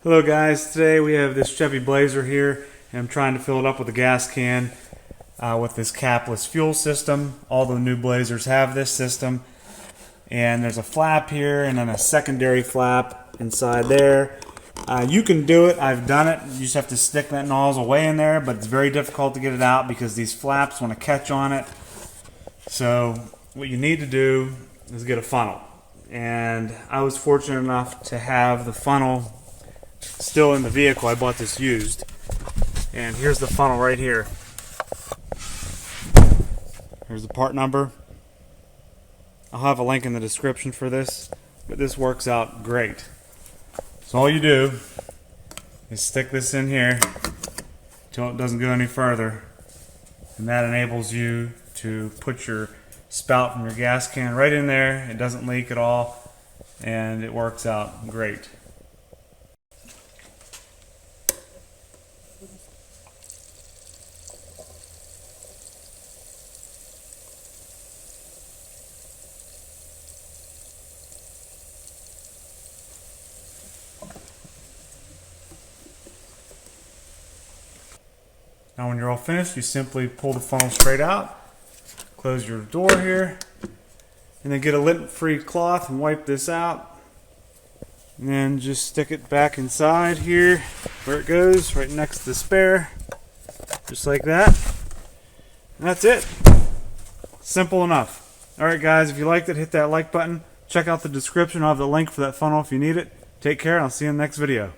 Hello guys, today we have this Chevy Blazer here and I'm trying to fill it up with a gas can with this capless fuel system. All the new Blazers have this system, and there's a flap here and then a secondary flap inside there. You can do it, I've done it. You just have to stick that nozzle way in there, but it's very difficult to get it out because these flaps want to catch on it. So what you need to do is get a funnel, and I was fortunate enough to have the funnel still in the vehicle. I bought this used, and here's the funnel right here. Here's the part number. I'll have a link in the description for this, but this works out great. So all you do is stick this in here until it doesn't go any further, and that enables you to put your spout from your gas can right in there. It doesn't leak at all, and it works out great. Now when you're all finished, you simply pull the funnel straight out, close your door here, and then get a lint-free cloth and wipe this out. And then just stick it back inside here where it goes, right next to the spare, just like that. And that's it. Simple enough. Alright guys, if you liked it, hit that like button. Check out the description. I'll have the link for that funnel if you need it. Take care, and I'll see you in the next video.